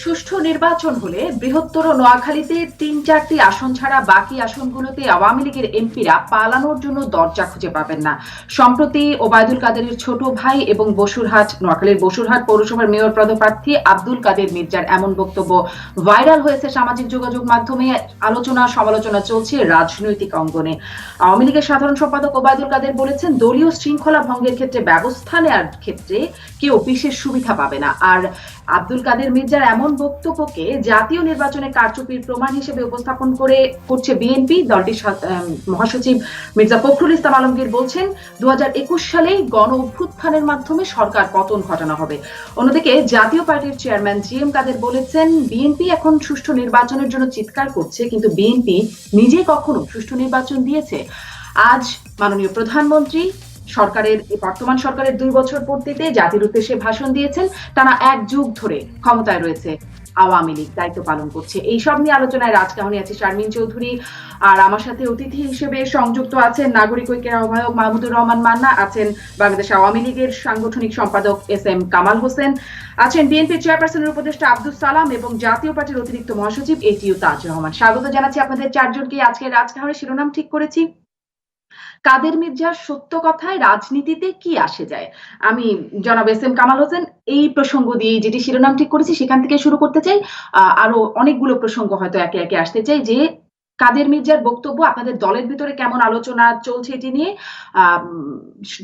সুষ্ঠু নির্বাচন হলে বৃহত্তর নোয়াখালীতে ৩-৪টি আসন ছাড়া বাকি আসনগুলোতে আওয়ামী লীগের এমপিরা পালানোর জন্য দরজা খুঁজে পাবেন না। সম্প্রতি ওবায়দুল কাদেরের ছোট ভাই এবং নোয়াখালীর বসুরহাট পৌরসভার মেয়র পদপ্রার্থী আব্দুল কাদের মির্জার এমন বক্তব্য ভাইরাল হয়েছে সামাজিক যোগাযোগ মাধ্যমে। আলোচনা সমালোচনা চলছে রাজনৈতিক অঙ্গনে। আওয়ামী লীগের সাধারণ সম্পাদক ওবায়দুল কাদের বলেছেন, দলীয় শৃঙ্খলা ভঙ্গের ক্ষেত্রে ব্যবস্থা নেওয়ার ক্ষেত্রে কেউ বিশেষ সুবিধা পাবে না। আর আব্দুল কাদের মির্জার এমন বক্তব্যকে জাতীয় নির্বাচনে কারচুপির প্রমাণ হিসেবে উপস্থাপন করছে বিএনপি। দলটির মহাসচিব মির্জা ফখরুল ইসলাম আলমগীর বলছেন, ২০২১ সালেই গণ অভ্যুত্থানের মাধ্যমে সরকার পতন ঘটানো হবে। অন্যদিকে জাতীয় পার্টির চেয়ারম্যান জিএম কাদের বলেছেন, বিএনপি এখন সুষ্ঠু নির্বাচনের জন্য চিৎকার করছে, কিন্তু বিএনপি নিজে কখনো সুষ্ঠু নির্বাচন দিয়েছে? আজ মাননীয় প্রধানমন্ত্রী বর্তমান সরকারের ২ বছর পূর্তিতে জাতির উদ্দেশ্যে ভাষণ দিয়েছেন। টানা ১ যুগ ধরে ক্ষমতায় রয়েছে আওয়ামী লীগ, দায়িত্ব পালন করছে। এইসব নিয়ে আলোচনায় রাজকাহনী আছে শারমিন চৌধুরী, আর আমার সাথে অতিথি হিসেবে সংযুক্ত আছেন নাগরিক ঐক্যের আহ্বায়ক মাহমুদুর রহমান মান্না, আছেন বাংলাদেশ আওয়ামী লীগের সাংগঠনিক সম্পাদক এস.এম. কামাল হোসেন, আছেন বিএনপি চেয়ারপারসনের উপদেষ্টা আব্দুস সালাম এবং জাতীয় পার্টির অতিরিক্ত মহাসচিব এ.টি.ইউ. তাজ রহমান। স্বাগত জানাচ্ছি আপনাদের চারজনকে। আজকে রাজকাহনীর শিরোনাম ঠিক করেছি, কাদের মির্জার সত্য কথায় রাজনীতিতে কি আসে যায়। আমি জনাব এস.এম. কামাল হোসেন এই প্রসঙ্গ দিয়ে যেটি শিরোনাম ঠিক করেছি সেখান থেকে শুরু করতে চাই। আরো অনেকগুলো প্রসঙ্গ হয়তো একে একে আসতে চাই, যে কাদের মির্জার বক্তব্য আপনাদের দলের ভিতরে কেমন আলোচনা চলছে এটি নিয়ে।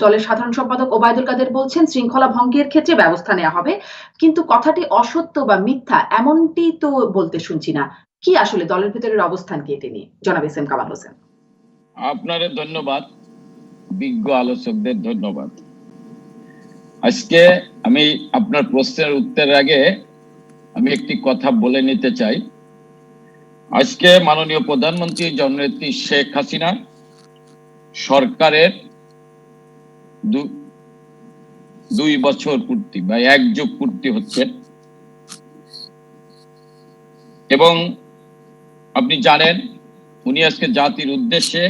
দলের সাধারণ সম্পাদক ওবায়দুল কাদের বলছেন, শৃঙ্খলা ভঙ্গের ক্ষেত্রে ব্যবস্থা নেওয়া হবে, কিন্তু কথাটি অসত্য বা মিথ্যা এমনটি তো বলতে শুনছি না। কি আসলে দলের ভিতরের অবস্থান কি এটি নিয়ে, জনাব এস.এম. কামাল হোসেন? আপনাদের ধন্যবাদ, বিজ্ঞ আলোচকদের ধন্যবাদ। আজকে আমি আপনার প্রশ্নের উত্তরের আগে আমি একটি কথা বলে নিতে চাই। আজকে মাননীয় প্রধানমন্ত্রী জননেত্রী শেখ হাসিনা সরকারের ২ বছর পূর্তি বা ১ যুগ পূর্তি হচ্ছে, এবং আপনি জানেন উনি আজকে জাতির উদ্দেশ্যে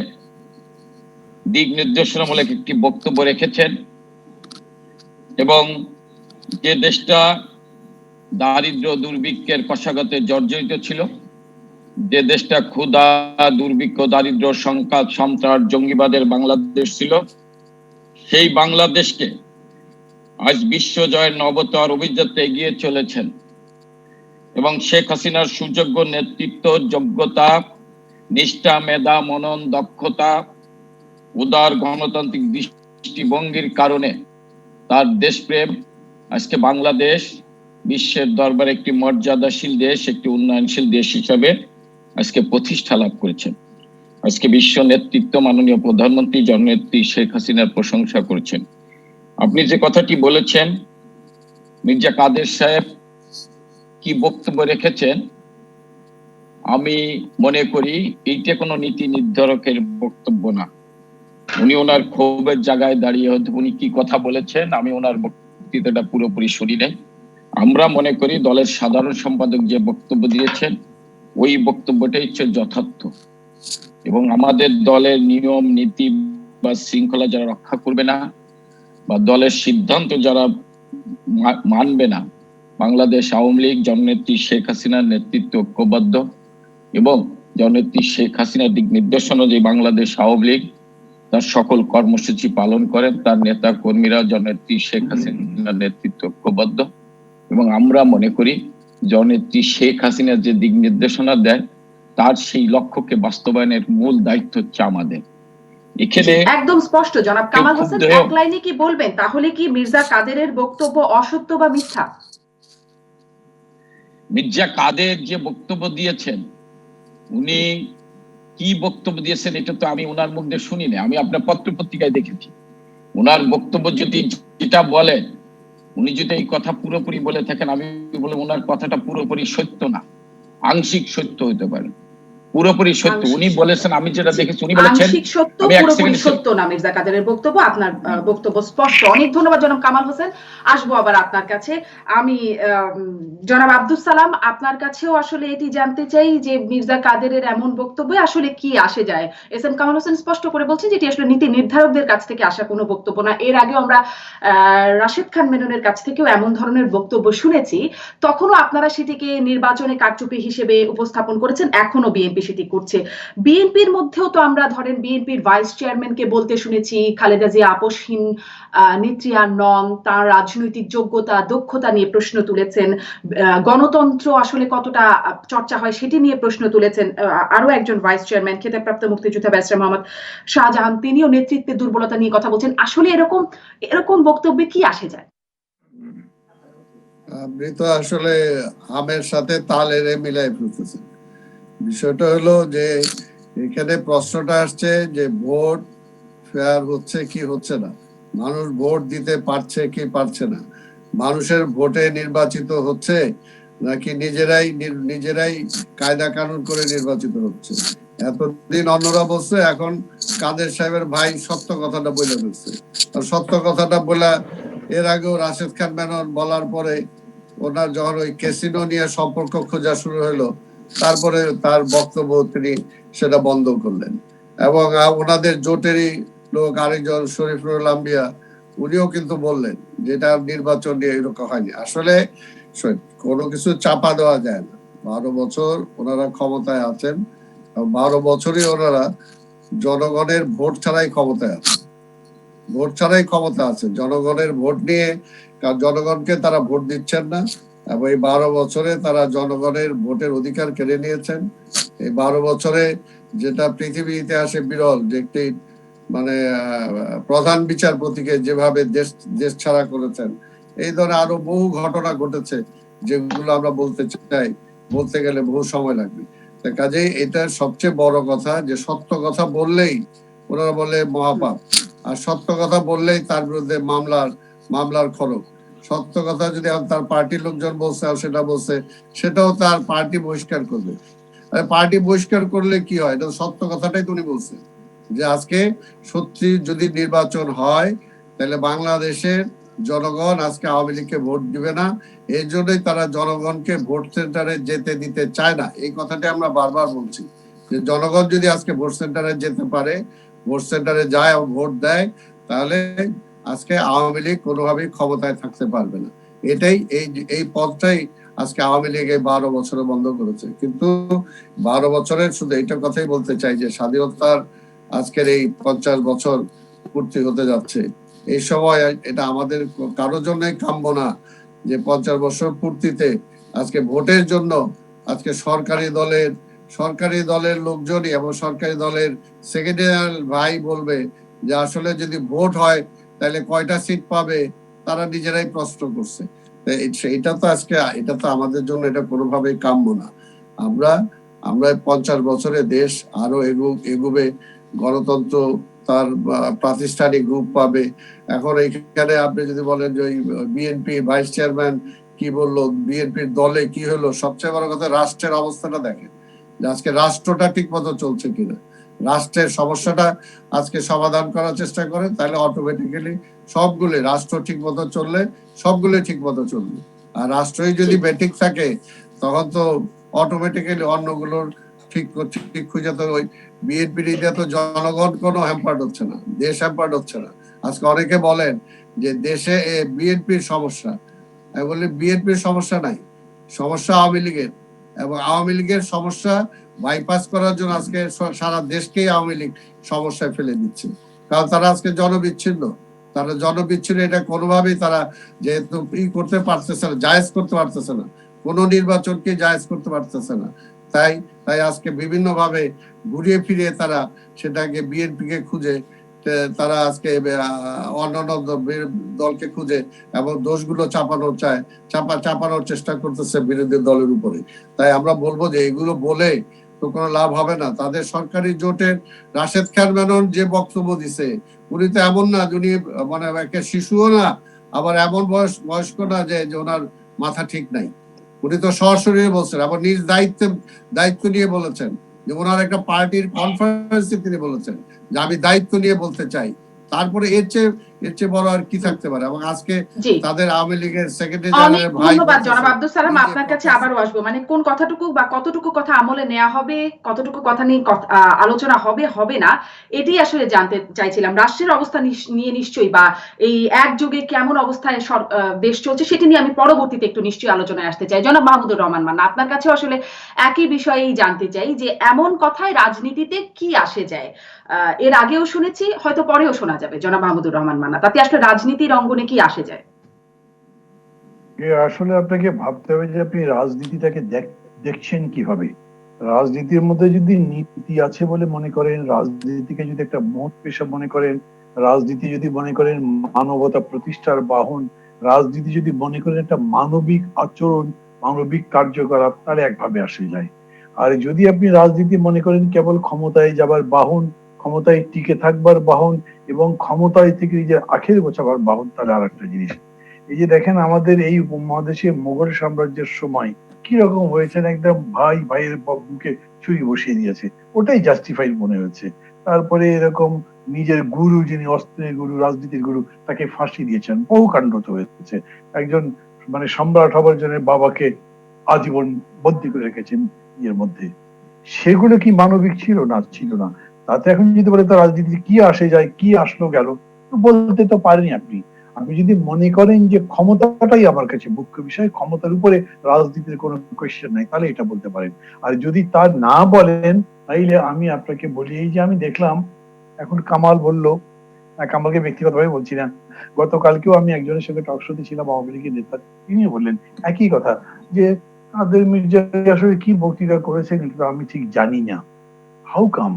দিক নির্দেশনামূলক একটি বক্তব্য রেখেছেন, এবং যে দেশটা দারিদ্র দুর্ভিক্ষের কষাঘাতে জর্জরিত ছিল, যে দেশটা ক্ষুধা, দুর্ভিক্ষ, দারিদ্র, সংকট, সন্ত্রাস, জঙ্গিবাদের বাংলাদেশ ছিল, সেই বাংলাদেশকে আজ বিশ্বজয়ের নবতর অভিযাত্রা এগিয়ে চলেছেন। এবং শেখ হাসিনার সুযোগ্য নেতৃত্ব, যোগ্যতা, নিষ্ঠা, মেধা, মনন, দক্ষতা, উদার গণতান্ত্রিক দৃষ্টিভঙ্গির কারণে তার দেশপ্রেম আজকে বাংলাদেশ বিশ্বের দরবারে একটি মর্যাদাশীল দেশ, একটি উন্নয়নশীল দেশ হিসাবে আজকে প্রতিষ্ঠা লাভ করেছেন। আজকে বিশ্ব নেতৃত্ব মাননীয় প্রধানমন্ত্রী জননেত্রী শেখ হাসিনার প্রশংসা করেছেন। আপনি যে কথাটি বলেছেন, মির্জা কাদের সাহেব কি বক্তব্য রেখেছেন, আমি মনে করি এইটা কোনো নীতি নির্ধারকের বক্তব্য না। উনি ওনার ক্ষোভের জায়গায় দাঁড়িয়ে হয়তো উনি কি কথা বলেছেন, আমি ওনার বক্তৃতাটা পুরোপুরি শুনি নাই। আমরা মনে করি দলের সাধারণ সম্পাদক যে বক্তব্য দিয়েছেন ওই বক্তব্যটাই হচ্ছে যথার্থ, এবং আমাদের দলের নিয়ম নীতি বা শৃঙ্খলা যারা রক্ষা করবে না বা দলের সিদ্ধান্ত যারা মানবে না, বাংলাদেশ আওয়ামী লীগ জননেত্রী শেখ হাসিনার নেতৃত্ব ঐক্যবদ্ধ, এবং জননেত্রী শেখ হাসিনার দিক নির্দেশনা যে বাংলাদেশ আওয়ামী লীগ তার সকল কর্মসূচি পালন করেন, তার নেতা কর্মীরা জননেত্রী শেখ হাসিনার নেতৃত্ব ঐক্যবদ্ধ, এবং আমরা মনে করি জননেত্রী শেখ হাসিনা যে দিক নির্দেশনা দেয় তার সেই লক্ষ্যকে বাস্তবায়নের মূল দায়িত্ব হচ্ছে আমাদের। এখানে একদম স্পষ্ট জনাব কামাল হোসেন, এক লাইনে কি বলবেন, তাহলে কি মির্জা কাদেরের বক্তব্য অসত্য বা মিথ্যা? মির্জা কাদের যে বক্তব্য দিয়েছেন, উনি কি বক্তব্য দিয়েছেন এটা তো আমি ওনার মুখ দিয়ে শুনি না, আমি আপনার পত্র পত্রিকায় দেখেছি। ওনার বক্তব্য যদি যেটা বলে, উনি যদি এই কথা পুরোপুরি বলে থাকেন, আমি বলে ওনার কথাটা পুরোপুরি সত্য না, আংশিক সত্য হতে পারে। পুরোপুরি সত্য। উনি আংশিক বলেছেন, আমি যেটা দেখেছি, উনি বলেছেন, আংশিক সত্য, আমি এক পুরোপুরি সেকেন্ড সত্য না মির্জা কাদেরের বক্তব্য। আপনার বক্তব্য স্পষ্ট। অনেক ধন্যবাদ জনাব কামাল হোসেন। আসবো আবার আপনার কাছে। আমি জনাব আব্দুস সালাম, আপনার কাছেও আসলে এটি জানতে চাই যে মির্জা কাদেরের এমন বক্তব্যে আসলে কি আসে যায়। এস এম কামাল হোসেন স্পষ্ট করে বলছেন যে এটি আসলে নীতি নির্ধারকদের কাছ থেকে আসা কোনো বক্তব্য না। এর আগে আমরা রাশেদ খান মেননের কাছ থেকেও এমন ধরনের বক্তব্য শুনেছি। তখনও আপনারা সেটিকে নির্বাচনে কারচুপি হিসেবে উপস্থাপন করেছেন, এখনো বিএনপি সেটি করছে। বিএনপির মধ্যেও তো আমরা ধরেন বিএনপির ভাইস চেয়ারম্যানকে বলতে শুনেছি খালেদা জিয়া আপোষহীন নেত্রী আর নন, তার রাজনৈতিক যোগ্যতা দক্ষতা নিয়ে প্রশ্ন তুলেছেন, গণতন্ত্র আসলে কতটা চর্চা হয় সেটি নিয়ে প্রশ্ন তুলেছেন। আরো একজন ভাইস চেয়ারম্যান খেতাবপ্রাপ্ত মুক্তিযোদ্ধা ব্যারিস্টার মোহাম্মদ শাহজাহান, তিনিও নেতৃত্বের দুর্বলতা নিয়ে কথা বলছেন। আসলে এরকম এরকম বক্তব্যে কি আসে যায়? আপনি তো আসলে আমের সাথে তাল এনে মিলাই ফেলতেছেন। বিষয়টা হলো যে এখানে প্রশ্নটা আসছে যে ভোট ফেয়ার হচ্ছে কি হচ্ছে না, মানুষ ভোট দিতে পারছে কি পারছে না, মানুষের ভোটে নির্বাচিত হচ্ছে নাকি নিজেরাই কায়দা কানুন করে নির্বাচিত হচ্ছে। এতদিন অন্যরা বলছে, এখন কাদের সাহেবের ভাই সত্য কথাটা বলে ফেলছে। আর সত্য কথাটা বলা এর আগেও রাশেদ খান মেনন বলার পরে ওনার যখন ওই ক্যাসিনো নিয়ে সম্পর্ক খোঁজা শুরু হলো, তারপরে তার বক্তব্য তিনি সেটা বন্ধ করলেন। এবং ওনাদের জোটেরই লোক আরেকজন শরীফুল আম্বিয়া, উনিও কিন্তু বললেন যেটা নির্বাচন নিয়ে এরকম হয়নি। আসলে কোনো কিছু চাপা দেওয়া যায় না। 12 বছর ওনারা ক্ষমতায় আছেন, 12 বছরই ওনারা জনগণের ভোট ছাড়াই ক্ষমতায় আছে, ভোট ছাড়াই ক্ষমতা আছে। জনগণের ভোট নিয়ে, কারণ জনগণকে তারা ভোট দিচ্ছেন না, এবং এই 12 বছরে তারা জনগণের ভোটের অধিকার কেড়ে নিয়েছেন। এই 12 বছরে যেটা পৃথিবী ইতিহাসে বিরল, যে একটি মানে প্রধান বিচারপতিকে যেভাবে দেশ ছাড়া করেছেন, এই ধরনের আরো বহু ঘটনা ঘটেছে যেগুলো আমরা বলতে চাই, বলতে গেলে বহু সময় লাগবে। কাজেই এটা সবচেয়ে বড় কথা যে সত্য কথা বললেই ওনারা বলে মহাপাপ, আর সত্য কথা বললেই তার বিরুদ্ধে মামলার খরচ। সত্য কথা যদি তার পার্টির লোকজন বলছে আর সেটা বলছে, সেটাও তার পার্টি বহিষ্কার করবে। পার্টি বহিষ্কার করলে কি হয়, এটা সত্য কথাটাই তুমি বলছে যে আজকে সত্যি যদি নির্বাচন হয় তাহলে বাংলাদেশের জনগণ আজকে আওয়ামী লীগকে ভোট দিবে না। এই জন্যই তারা জনগণকে ভোট সেন্টারে যেতে দিতে চায় না। এই কথাটা আমরা বারবার বলছি যে জনগণ যদি আজকে ভোট সেন্টারে যেতে পারে, ভোট সেন্টারে যায় এবং ভোট দেয়, তাহলে আজকে আওয়ামী লীগ কোনোভাবেই ক্ষমতায় থাকতে পারবে না। এটাই এই পথটাই আজকে আওয়ামী লীগ এই 12 বছরে বন্ধ করেছে। কিন্তু 12 বছরের শুধু এইটা কথাই বলতে চাই যে স্বাধীনতার আজকের এই 50 বছর পূর্তি হতে যাচ্ছে। এই সময় এটা আমাদের কারোর জন্যই কাম্য না যে 50 বছর পূর্তিতে আজকে ভোটের জন্য আজকে সরকারি দলের লোকজনই এবং সরকারি দলের সেক্রেটারি ভাই বলবে যে আসলে যদি ভোট হয় তাহলে কয়টা সিট পাবে, তারা নিজেরাই প্রশ্ন করছে। এটা তো আমাদের জন্য এটা কোনোভাবেই কাম্য না। আমরা 50 বছরে দেশ আরো এগুবে, গণতন্ত্র তার প্রাতিষ্ঠানিক রূপ পাবে। এখন এখানে আপনি যদি বলেন যে বিএনপি ভাইস চেয়ারম্যান কি বললো, বিএনপির দলে কি হলো, সবচেয়ে বড় কথা রাষ্ট্রের অবস্থাটা দেখেন, আজকে রাষ্ট্রটা ঠিক মতো চলছে কিনা। রাষ্ট্রের সমস্যাটা আজকে সমাধান করার চেষ্টা করেন, তাহলে অটোমেটিক্যালি সবগুলো রাষ্ট্র ঠিক মতো চললে সবগুলো ঠিক মতো চলবে। আর রাষ্ট্রই যদি বেঠিক থাকে তখন তো অটোমেটিক্যালি অন্যগুলোর ঠিক খুঁজে, তো ওই বিএনপির তো জনগণ কোনো হ্যাম্পার্ড হচ্ছে না, দেশ হ্যাম্পার্ড হচ্ছে না। আজকে অনেকে বলেন যে দেশে বিএনপির সমস্যা, আমি বলি বিএনপির সমস্যা নাই, সমস্যা আওয়ামী লীগের। এবং আওয়ামী লীগের সমস্যা বাইপাস করার জন্য আজকে সারা দেশকেই আওয়ামী লীগ সমস্যায় ফেলে দিচ্ছে। কারণ তারা আজকে জনবিচ্ছিন্ন, এটা কোনোভাবেই তারা যেহেতু করতে পারতেছে না, জায়েজ করতে পারতেছে না, কোনো নির্বাচনকে জায়েজ করতে পারতেছে না, তাই আজকে বিভিন্ন ভাবে ঘুরিয়ে ফিরিয়ে তারা সেটাকে বিএনপিকে খুঁজে, তারা আজকে অন্যান্য দলকে খুঁজে এবং দোষগুলো চাপানোর চেষ্টা করতেছে বিরোধী দলের উপরে। তাই আমরা বলবো যে এগুলো বলে তো কোনো লাভ হবে না। তাদের সরকারি জোটের রাশেদ খান মেনন যে বক্তব্য দিছে, উনি তো এমন না, উনি মানে একটা শিশুও না, আবার এমন বয়স্ক না যে ওনার মাথা ঠিক নাই। উনি তো সরাসরি বলছেন, আবার নিজ দায়িত্ব নিয়ে বলেছেন যে ওনার একটা পার্টির কনফারেন্সে তিনি বলেছেন যে আমি দায়িত্ব নিয়ে বলতে চাই। তারপরে এর চেয়ে বড় আর কি থাকতে পারে। এবং আজকে জি তাদের আওয়ামী লীগের সেক্রেটারি অনেক জেনারেল ভাই ধন্যবাদ জনাব বলতেছে আব্দুল সালাম। নিজে আপনার কাছে প্রকাশ্যে। আবারও আসবো। মানে কোন কথাটুকু বা কতটুকু কথা আমলে নেওয়া হবে, কতটুকু কথা নিয়ে আলোচনা হবে, হবে না, এটাই আসলে জানতে চাইছিলাম। রাষ্ট্রের অবস্থা নিয়ে নিশ্চয়ই বা এই একযোগে কেমন অবস্থায় দেশ চলছে সেটি নিয়ে আমি পরবর্তীতে একটু নিশ্চয়ই আলোচনায় আসতে চাই। জনাব মাহমুদুর রহমান মান্না, আপনার কাছেও আসলে একই বিষয়েই জানতে চাই যে এমন কথায় রাজনীতিতে কি আসে যায়? এর আগেও শুনেছি, হয়তো পরেও শোনা যাবে। জনাব মাহমুদুর রহমান মান্না, তাতে আসলে রাজনীতির অঙ্গনে কি আসে যায়? আসলে আপনাকে ভাবতে হবে যে আপনি রাজনীতিটাকে দেখছেন কিভাবে। রাজনীতির মধ্যে যদি নীতি আছে বলে মনে করেন, রাজনীতিকে যদি একটা মহৎ পেশা মনে করেন, রাজনীতি যদি মনে করেন মানবতা প্রতিষ্ঠার বাহন, রাজনীতি যদি মনে করেন একটা মানবিক আচরণ, মানবিক কার্যকলাপ, তাহলে একভাবে আসে যায়। আর যদি আপনি রাজনীতি মনে করেন কেবল ক্ষমতায় যাবার বাহন, ক্ষমতায় টিকে থাকবার বাহন এবং ক্ষমতায় থেকে যে আখের গোছাবার বাহন, তাহলে আর একটা জিনিস। এই যে দেখেন আমাদের এই উপমহাদেশে মোগল সাম্রাজ্যের সময় কি রকম হয়েছে, একদম ভাই ভাইয়ের বুকে ছুরি বসিয়ে দিয়েছে, ওটাই জাস্টিফাইড মনে হচ্ছে। তারপরে এরকম নিজের গুরু, যিনি অস্ত্রের গুরু, রাজনীতির গুরু, তাকে ফাঁসি দিয়েছেন, বহু কাণ্ড তো হয়েছে। একজন মানে সম্রাট হবার জন্য বাবাকে আজীবন বন্দী করে রেখেছেন ইয়ের মধ্যে। সেগুলো কি মানবিক ছিল? না, ছিল না। তাতে এখন যদি বলে তো রাজনীতি কি আসে যায়, কি আসলো গেল, বলতে তো পারেনি আপনি। আপনি যদি মনে করেন যে ক্ষমতাটাই আমার কাছে মুখ্য বিষয়, ক্ষমতার উপরে রাজনীতির কোনো কোয়েশ্চেন নাই, তাহলে এটা বলতে পারেন। আর যদি তা না বলেন, তাইলে আমি আপনাকে বলি, এই যে আমি দেখলাম এখন কামাল বলল, কামালকে ব্যক্তিগতভাবে বলছি না, গতকালকেও আমি একজনের সঙ্গে টক শোতে ছিলাম, আওয়ামী লীগের নেতা, তিনি বললেন একই কথা, যে কাদের মির্জা আসলে কি বক্তৃতা করেছেন এটা আমি ঠিক জানি না। How come?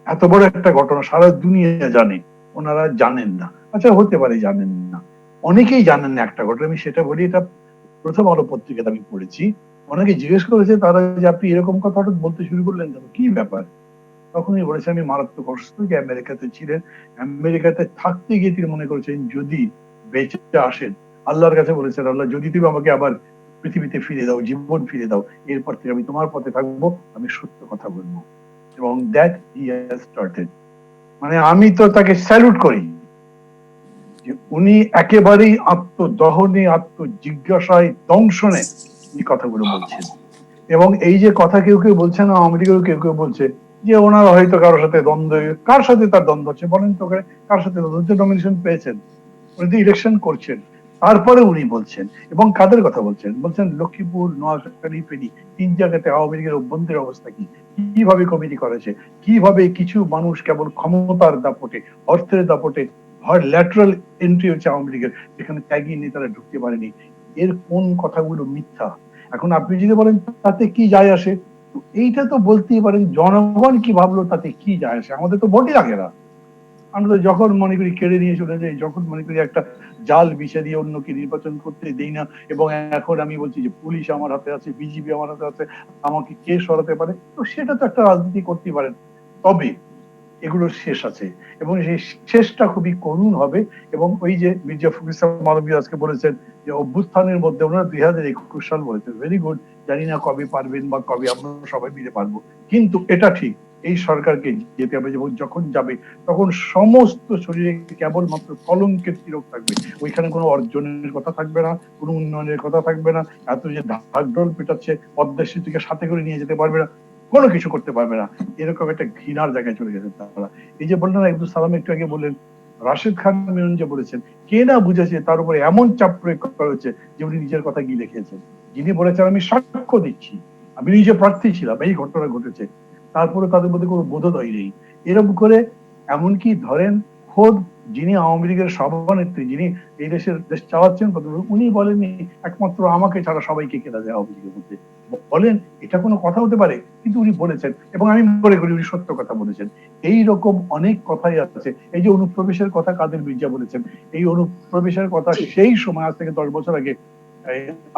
এত বড় একটা ঘটনা সারা দুনিয়া জানে, ওনারা জানেন না? আচ্ছা, হতে পারে জানেন না, অনেকেই জানেন না একটা ঘটনা। আমি সেটা বলি, এটা প্রথম আলো পত্রিকাতে আমি পড়েছি। অনেকে জিজ্ঞেস করেছে তারা যে আপনি এরকম কথা হঠাৎ বলতে শুরু করলেন কেন, কি ব্যাপার? তখনই বলেছে আমি মারাত্মক অসুস্থ, যে আমেরিকাতে ছিলেন, আমেরিকাতে থাকতে গিয়ে তিনি মনে করেছেন যদি বেঁচে আসেন, আল্লাহর কাছে বলেছেন, আল্লাহ যদি তুমি আমাকে আবার পৃথিবীতে ফিরে দাও, জীবন ফিরে দাও, এরপর থেকে আমি তোমার পথে থাকবো, আমি সত্য কথা বলবো। এবং দ্যাট হি হ্যাজ স্টার্টেড। মানে আমি তো তাকে স্যালুট করি যে উনি একেবারেই আত্মদহনে, আত্মজিজ্ঞাসায়, দংশনে এই কথাগুলো বলছেন। এবং এই যে কথা কেউ কেউ বলছেন, আওয়ামী লীগেরও কেউ কেউ বলছে যে ওনারা হয়তো কারোর সাথে দ্বন্দ্ব, কার সাথে তার দ্বন্দ্ব হচ্ছে বলেন তো, কার সাথে দ্বন্দ্ব হচ্ছে? নমিনেশন পেয়েছেন, উনি তো ইলেকশন করছেন, তারপরে উনি বলছেন। এবং কাদের কথা বলছেন? বলছেন লক্ষ্মীপুর, নোয়াখালী, ফেনী, 3 জায়গাতে আওয়ামী লীগের অভ্যন্তরীণ অবস্থা কি, কিভাবে কমিটি করেছে, কিভাবে কিছু মানুষ কেবল ক্ষমতার দাপটে, অর্থের দাপটে, ল্যাটারাল এন্ট্রি হচ্ছে আওয়ামী লীগের, যেখানে ত্যাগী নেতারা ঢুকতে পারেনি। এর কোন কথাগুলো মিথ্যা? এখন আপনি যদি বলেন তাতে কি যায় আসে, এইটা তো বলতেই পারেন জনগণ কি ভাবলো তাতে কি যায় আসে, আমাদের তো ভোটই লাগে না। আমরা তো যখন মনে করি কেড়ে নিয়ে চলে যাই, যখন মনে করি একটা জাল বিছা দিয়ে অন্যকে নির্বাচন করতে দেই না। এবং এখন আমি বলছি যে পুলিশ আমার হাতে আছে, বিজিবি আমার হাতে আছে, আমাকে কে সরাতে পারে? তো সেটা তো একটা রাজনীতি করতে পারেন, তবে এগুলোর শেষ আছে, এবং সেই শেষটা খুবই করুণ হবে। এবং ওই যে মির্জা ফখরুল ইসলাম আলমগীর আজকে বলেছেন যে অভ্যুত্থানের মধ্যে ওনারা 2021 সাল বলেছেন, ভেরি গুড। জানি না কবে পারবেন বা কবে আমরা সবাই মিলে পারবো, কিন্তু এটা ঠিক এই সরকারকে যেতে হবে, এবং যখন যাবে তখন সমস্ত শরীরে কেবলমাত্র কলঙ্কের তিলক থাকবে। ওইখানে কোনো অর্জনের কথা থাকবে না, কোনো উন্নয়নের কথা থাকবে না। এত যে ঢাকঢোল পেটাচ্ছে, পদ্মা সেতুকে সাথে করে নিয়ে যেতে পারবে না, কোনো কিছু করতে পারবে না, এরকম একটা ঘৃণার জায়গায় চলে গেছে তারা। এই যে বললেন আব্দুল সালাম একটু আগে বললেন, রাশেদ খান মেনন যে বলেছেন, কে না বুঝেছে তার উপরে এমন চাপ প্রয়োগ করা হয়েছে যে উনি নিজের কথা গিয়ে লিখেছেন। যিনি বলেছেন আমি সাক্ষ্য দিচ্ছি, আমি নিজে প্রার্থী ছিলাম, এই ঘটনা ঘটেছে, তারপরে তাদের মধ্যে কোনো বোধোদয় নেই। এরকম করে এমনকি ধরেন খোদ যিনি আওয়ামী লীগের সভানেত্রী, যিনি এই দেশ চালাচ্ছেন, উনি বলেননি একমাত্র আমাকে ছাড়া সবাইকে কেনা যায় আওয়ামী লীগের মধ্যে। বলেন এটা কোনো কথা হতে পারে? কিন্তু উনি বলেছেন, এবং আমি মনে করি উনি সত্য কথা বলেছেন। এই রকম অনেক কথাই আছে। এই যে অনুপ্রবেশের কথা কাদের মির্জা বলেছেন, এই অনুপ্রবেশের কথা সেই সময়, আজ থেকে 10 বছর আগে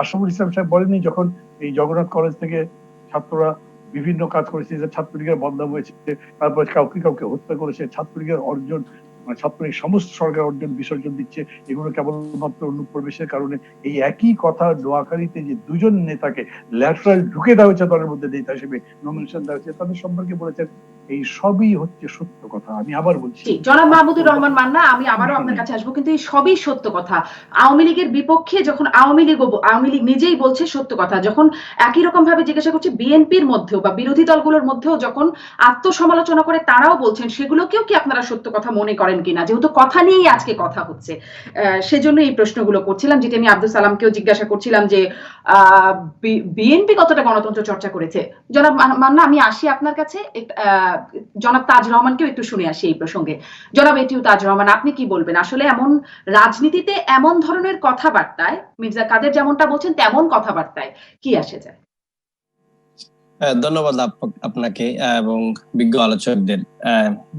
আশরাফুল ইসলাম সাহেব বলেননি, যখন এই জগন্নাথ কলেজ থেকে ছাত্ররা বিভিন্ন কাজ করেছে, যে ছাত্রলীগের বদনাম হয়েছে, তারপর কাউকে কাউকে হত্যা করেছে, ছাত্রলীগের অর্জন মানে ছাত্রলীগ সমস্ত সরকার অর্জন বিসর্জন দিচ্ছে, এগুলো কেবলমাত্র অনুপ্রবেশের কারণে। এই একই কথা নোয়াখালীতে যে দুজন নেতাকে ল্যাটারাল ঢুকে দেওয়া হয়েছে দলের মধ্যে নেতা হিসেবে নমিনেশন দেওয়া হয়েছে, তাদের সম্পর্কে বলেছেন এই সবই হচ্ছে সত্য কথা। আমি আবার বলছি, জনাব মাহমুদুর রহমান মান্না, আমি আবারও আপনার কাছে আসবো, কিন্তু এই সবই সত্য কথা। আওয়ামী লীগের বিপক্ষে যখন আওয়ামী লীগ নিজেই বলছে সত্য কথা, যখন একই রকম ভাবে জিজ্ঞাসা করছে বিএনপির মধ্যেও বা বিরোধী দলগুলোর মধ্যেও যখন আত্মসমালোচনা করে তারাও বলছেন, সেগুলোকেও কি আপনারা সত্য কথা মনে করেন কিনা? যেহেতু কথা নিয়েই আজকে কথা হচ্ছে, সেজন্য এই প্রশ্নগুলো করছিলাম, যেটা আমি আব্দুল সালামকেও জিজ্ঞাসা করছিলাম যে বিএনপি কতটা গণতন্ত্র চর্চা করেছে। জনাব মান্না, আমি আসি আপনার কাছে, জনাব তাজ রহমানকেও একটু শুনে আসি এই প্রসঙ্গে। জনাব এটিউ তাজ রহমান, আপনি কি বলবেন? আসলে এমন রাজনীতিতে এমন ধরনের কথাবার্তায় মির্জা কাদের যেমনটা বলছেন তেমন কথাবার্তায় কি আসে যায়? ধন্যবাদ আপনাকে এবং বিজ্ঞ আলোচকদের।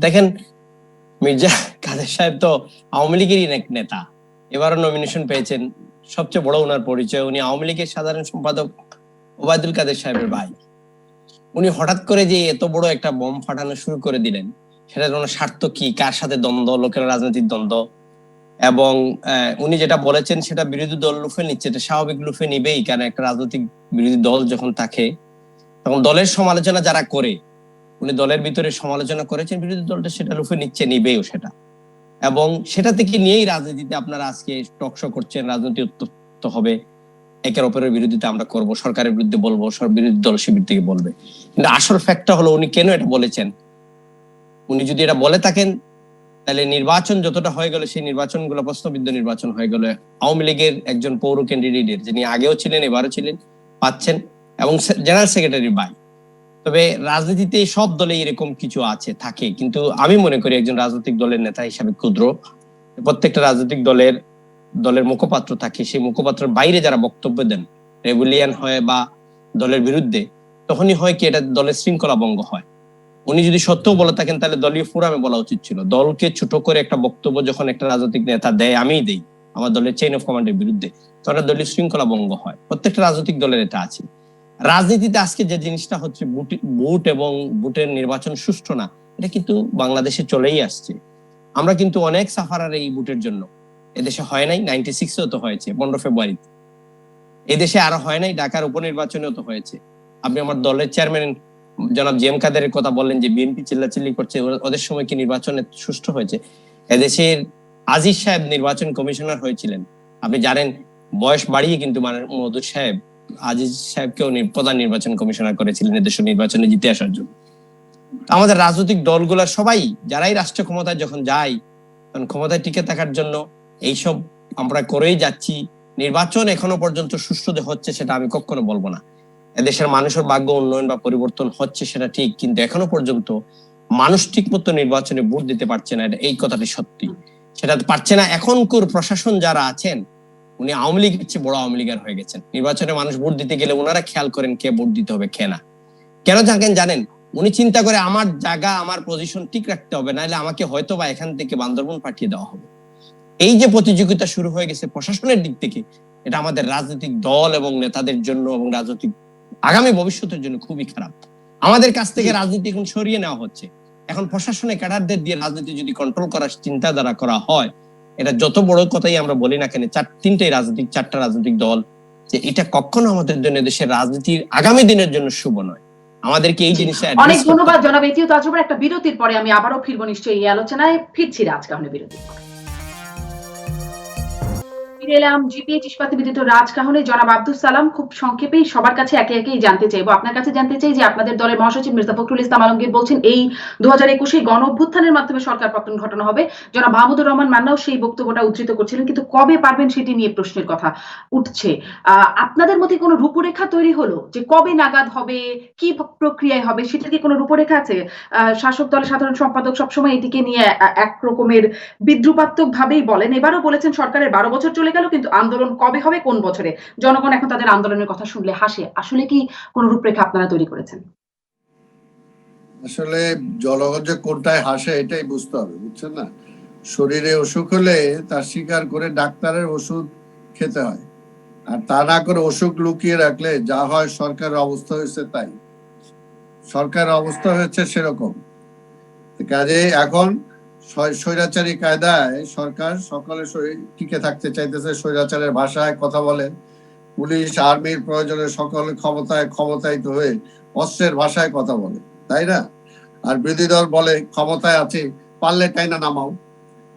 দেখেন, মির্জা কাদের সাহেব তো আওয়ামী লীগেরই নেতা, এবারও নমিনেশন পেয়েছেন। সবচেয়ে বড় ওনার পরিচয়, উনি আওয়ামী লীগের সাধারণ সম্পাদক ওবায়দুল কাদের সাহেবের ভাই। উনি হঠাৎ করে যে এত বড় একটা বোম ফাটানো শুরু করে দিলেন, সেটার কোনো স্বার্থ কি, কার সাথে দ্বন্দ্ব, লোকের রাজনৈতিক দ্বন্দ্ব, এবং উনি যেটা বলেছেন সেটা বিরোধী দল লুফে নিচ্ছে। এটা স্বাভাবিক, লুফে নিবেই, কারণ একটা রাজনৈতিক বিরোধী দল যখন থাকে তখন দলের সমালোচনা যারা করে, উনি দলের ভিতরে সমালোচনা করেছেন, বিরোধী দলটা সেটা লুফে নিচ্ছে, নিবেও সেটা। এবং সেটা থেকে নিয়েই রাজনীতিতে আপনারা আজকে টকশো করছেন, রাজনীতি উত্তপ্ত হবে, একের অপরের বিরোধিতা আমরা করব, সরকারের বিরুদ্ধে বলবো, বিরোধী দল শিবির থেকে বলবে। কিন্তু আসল ফ্যাক্টটা হলো উনি কেন এটা বলেছেন। উনি যদি এটা বলে থাকেন তাহলে নির্বাচন যতটা হয়ে গেল, সেই নির্বাচনগুলো প্রশ্নবিদ্ধ নির্বাচন হয়ে গেল। আওয়ামী লীগের একজন পৌর ক্যান্ডিডেটের, যিনি আগেও ছিলেন এবারও ছিলেন, পাচ্ছেন, এবং জেনারেল সেক্রেটারি ভাই। তবে রাজনীতিতে সব দলে এরকম কিছু আছে, থাকে। কিন্তু আমি মনে করি একজন রাজনৈতিক দলের নেতা হিসাবে ক্ষুদ্র, প্রত্যেকটা রাজনৈতিক দলের মুখপাত্র থাকে, সেই মুখপাত্রের বাইরে যারা বক্তব্য দেন, রেগুলিয়ান হয় বা দলের বিরুদ্ধে, তখনই হয় কি এটা দলের শৃঙ্খলা ভঙ্গ হয়। উনি যদি সত্যও বলে থাকেন তাহলে দলীয় ফোরামে বলা উচিত ছিল। দলকে ছোট করে একটা বক্তব্য যখন একটা রাজনৈতিক নেতা দেয়, আমিই দেই আমার দলের চেইন অফ কমান্ডের বিরুদ্ধে, তখন দলীয় শৃঙ্খলা ভঙ্গ হয়। প্রত্যেকটা রাজনৈতিক দলের এটা আছে। রাজনীতিতে আজকে যে জিনিসটা হচ্ছে ভোট এবং ভোটের নির্বাচন সুষ্ঠু না, এটা কিন্তু বাংলাদেশে চলেই আসছে। আমরা কিন্তু অনেক সাফারার এই ভোটের জন্য। এদেশে হয় নাই, 96-এও তো হয়েছে 15 ফেব্রুয়ারিতে। এদেশে আরো হয় নাই, ঢাকার উপনির্বাচনেও তো হয়েছে। আপনি আমার দলের চেয়ারম্যান জনাব জিএম কাদেরের কথা বললেন যে বিএনপি চিল্লাচিল্লি করছে, ওদের সময় কি নির্বাচনে সুষ্ঠু হয়েছে? এদেশের আজিজ সাহেব নির্বাচন কমিশনার হয়েছিলেন, আপনি জানেন। বয়স বাড়িয়ে কিন্তু মধুর সাহেব আজিজ সাহেবকেও প্রধান নির্বাচন কমিশনার করেছিলেন এদেশের নির্বাচনে জিতে আসার জন্য। আমাদের রাজনৈতিক দলগুলা সবাই যারাই রাষ্ট্র ক্ষমতায় যখন যায়, তখন ক্ষমতায় টিকে থাকার জন্য এইসব আমরা করেই যাচ্ছি। নির্বাচন এখনো পর্যন্ত সুষ্ঠু হচ্ছে সেটা আমি কখনো বলবো না। এদেশের মানুষের ভাগ্য উন্নয়ন বা পরিবর্তন হচ্ছে সেটা ঠিক, কিন্তু এখনো পর্যন্ত মানুষ ঠিক মতো নির্বাচনে ভোট দিতে পারছে না, এই কথাটি সত্যি। সেটা পারছে না। এখনকার প্রশাসন যারা আছেন, উনি আওয়ামী লীগের চেয়ে বড় আওয়ামী লীগার হয়ে গেছেন। নির্বাচনে মানুষ ভোট দিতে গেলে ওনারা খেয়াল করেন কে ভোট দিতে হবে কে না। কেন জানেন? উনি চিন্তা করে আমার জায়গা, আমার পজিশন ঠিক রাখতে হবে, নাহলে আমাকে হয়তো বা এখান থেকে বান্দরবন পাঠিয়ে দেওয়া হবে। এই যে প্রতিযোগিতা শুরু হয়ে গেছে প্রশাসনের দিক থেকে, এটা আমাদের রাজনৈতিক দল এবং নেতাদের জন্য এবং রাজনৈতিক আগামী ভবিষ্যতের জন্য খুবই খারাপ। আমাদের কাছ থেকে রাজনীতি এখন সরিয়ে নেওয়া হচ্ছে। এখন প্রশাসনে ক্যাডারদের দিয়ে রাজনীতি যদি কন্ট্রোল করার চিন্তাধারা করা হয়, এটা যত বড় কথাই আমরা বলি না কেন, চারটা রাজনৈতিক দল, যে এটা কখনো আমাদের জন্য দেশের রাজনীতির আগামী দিনের জন্য শুভ নয়। আমাদেরকে এই জিনিসটা অনেক ধন্যবাদ জনাব এটিউ তাজ রহমান। একটা বিরতির পরে আমি আবারও ফিরবো নিশ্চয়ই এই আলোচনায়। ফিরছি রাজকাহনে বিরতির পরে। এলাম জিপিএইচ ইস্পাত বিদ্যুৎ রাজকাহনে। জনাব আব্দুল সালাম, খুব সংক্ষেপেই সবার কাছে একে একেই জানতে চাইবো। আপনার কাছে জানতে চাই যে আপনাদের দলের মহাসচিব মির্জা ফখরুল ইসলাম আলমগীর বলছেন এই 2021 গণ অভ্যুত্থানের মাধ্যমে সরকার পতন ঘটানো হবে। জনাব মাহমুদুর রহমান মান্নাও সেই বক্তব্যটা উদ্ধৃত করছিলেন, কিন্তু কবে পারবেন সেটি নিয়ে প্রশ্নের কথা উঠছে। আপনাদের মধ্যে কোনো রূপরেখা তৈরি হলো যে কবে নাগাদ হবে, কি প্রক্রিয়ায় হবে, সেটার কি কোনো রূপরেখা আছে? শাসক দলের সাধারণ সম্পাদক সবসময় এটিকে নিয়ে এক রকমের বিদ্রুপাত্মক ভাবেই বলেন। এবারও বলেছেন সরকারের 12 বছর চলে গেল, কিন্তু আন্দোলন কবে হবে, কোন বছরে? জনগণ এখন তাদের আন্দোলনের কথা শুনলে হাসে। আসলে কি কোন রূপরেখা আপনারা তৈরি করেছেন? আসলে জনগণ যে কোনটায় হাসে এটাই বুঝতে হবে, বুঝছেন না? শরীরে অসুখ হলে তার স্বীকার করে ডাক্তারের ওষুধ খেতে হয়, আর তা না করে অসুখ লুকিয়ে রাখলে যা হয় সরকারের অবস্থা হয়েছে তাই। সরকারের অবস্থা হয়েছে সেরকম। কাজে এখন স্বৈরাচারী কায়দায় সরকার সকলে টিকে থাকতে চাইতেছে, স্বৈরাচারের ভাষায় কথা বলে, পুলিশ আর্মির প্রয়োজনে সকলে ক্ষমতায়িত হয়ে অস্ত্রের ভাষায় কথা বলে, তাই না? আর বিরোধী দল বলে ক্ষমতায় আছে, পারলে টাইনা নামাও।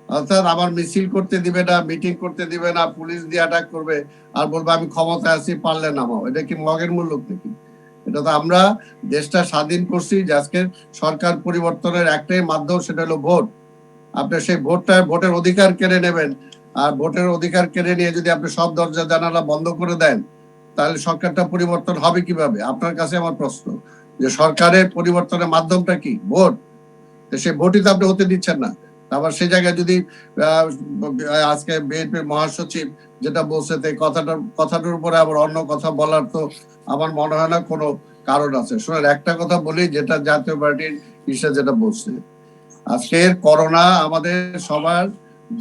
অর্থাৎ আমার মিছিল করতে দিবে না, মিটিং করতে দিবে না, পুলিশ দিয়ে অ্যাটাক করবে, আর বলবে আমি ক্ষমতায় আছি, পারলে নামাও। এটা কি মগের মূল্য নাকি? এটা তো আমরা দেশটা স্বাধীন করছি, যে আজকে সরকার পরিবর্তনের একটাই মাধ্যম, সেটা হলো ভোট। আপনি সেই ভোটের অধিকার কেড়ে নেবেন, আর ভোটের অধিকার কেড়ে নিয়ে যদি আপনি সব দরজা জানালা বন্ধ করে দেন, তাহলে সরকারটা পরিবর্তন হবে কিভাবে? আপনার কাছে আমার প্রশ্ন, যে সরকারের পরিবর্তনের মাধ্যমটা কি? ভোট। সেই ভোটই তো আপনি হতে দিচ্ছেন না। আবার সেই জায়গায় যদি আজকে বিএনপির মহাসচিব যেটা বলছে, কথাটার উপরে আবার অন্য কথা বলার তো আমার মনে হয় না কোনো কারণ আছে। শুনেন, একটা কথা বলি, যেটা জাতীয় পার্টির হিসেবে যেটা বলছে, আজকের করোনা আমাদের সবার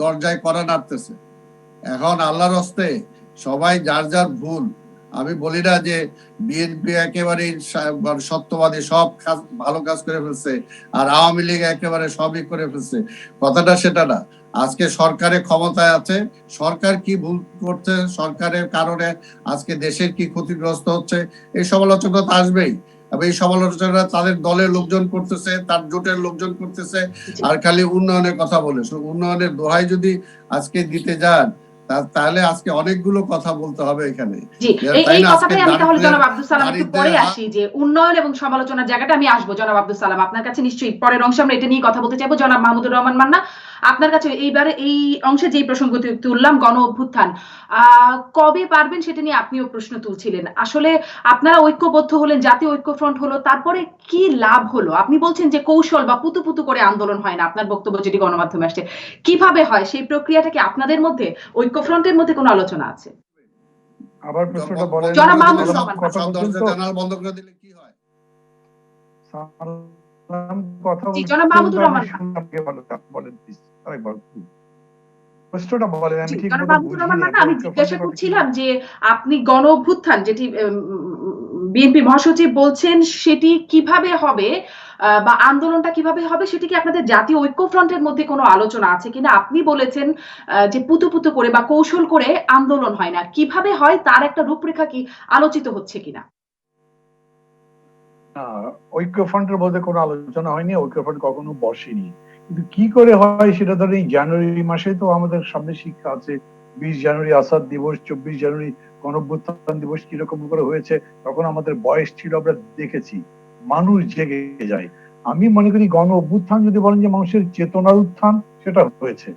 দরজায় করা নাড়তেছে। এখন আল্লাহর হস্তে সবাই যার যার ভুল, আমি বলি না যে বিএনপি একেবারে সত্যবাদী, সব ভালো কাজ করে ফেলছে, আর আওয়ামী লীগ একেবারে সবই করে ফেলছে, কথাটা সেটা না। আজকে সরকারের ক্ষমতায় আছে, সরকার কি ভুল করছে, সরকারের কারণে আজকে দেশের কি ক্ষতিগ্রস্ত হচ্ছে, এই সমালোচনা তো আসবেই। এবং এই সমালোচনা তাদের দলের লোকজন করতেছে, তার জোটের লোকজন করতেছে, আর খালি উন্নয়নের কথা বলে। উন্নয়নের দোহাই যদি আজকে দিতে যান, তাহলে আজকে অনেকগুলো কথা বলতে হবে এখানে। জি, এই কথাটাই আমি তাহলে জনাব আব্দুল সালাম একটু পরে আসি, যে উন্নয়ন এবং সমালোচনার জায়গাটা আমি আসবো। জনাব আব্দুল সালাম, আপনার কাছে নিশ্চয়ই পরের অংশে আমরা এটা নিয়ে কথা বলতে চাইবো। জনাব মাহমুদুর রহমান মান্না, আপনার কাছে এইবারে এই অংশে যেই প্রসঙ্গ তুললাম, গণ অভ্যুত্থান, কবে পারবেন সেটা নিয়ে আপনিও প্রশ্ন তুলছিলেন। আসলে আপনারা ঐক্যবদ্ধ হলেন, জাতীয় ঐক্যফ্রন্ট হলো, তারপরে কি লাভ হলো? আপনি বলছেন যে কৌশল বা পুতু করে আন্দোলন হয় না, আপনার বক্তব্য যেটি গণমাধ্যমে আসছে, কিভাবে হয় সেই প্রক্রিয়াটা? কি আপনাদের মধ্যে, ঐক্যফ্রন্টের মধ্যে কোনো আলোচনা আছে? আবার প্রশ্নটা বলেন। জনাব মাহমুদুর সব রহমান, দরজা জানালা বন্ধ করে দিলে কি হয়? কথা জি, জনাব মাহমুদুর রহমান, বলেন প্লিজ, আরেকবার প্রশ্নটা বলেন। আমি ঠিক জনাব মতো মাহমুদুর রহমান বুঝিনি। মান্না, আমি জিজ্ঞাসা করছিলাম যে আপনি গণ অভ্যুত্থান যেটি বিএনপি মহাসচিব বলছেন, সেটি কিভাবে হবে বা আন্দোলনটা কিভাবে হবে, সেটি কি আপনাদের জাতীয় ঐক্যফ্রন্টের মধ্যে কোনো আলোচনা আছে কিনা? আপনি বলেছেন যে পুতু করে বা কৌশল করে আন্দোলন হয় না, কিভাবে হয় তার একটা রূপরেখা কি আলোচিত হচ্ছে কিনা? ঐক্যফ্রন্টের মধ্যে কোনো আলোচনা হয়নি, ঐক্যফ্রন্ট কখনো বসেনি। কিন্তু কি করে হয় সেটা ধরেন এই জানুয়ারি মাসে তো আমাদের সামনে শিক্ষা আছে। 20 জানুয়ারি আসাদ দিবস, 24 জানুয়ারি গণঅভ্যুত্থান দিবস কিরকম করে হয়েছে, তখন আমাদের বয়স ছিল, আমরা দেখেছি। মানুষ জেগে যায়। আমি মনে করি গণ অভ্যুত্থান যদি বলেন যে মানুষের চেতনার উত্থান, সেটা হয়েছে।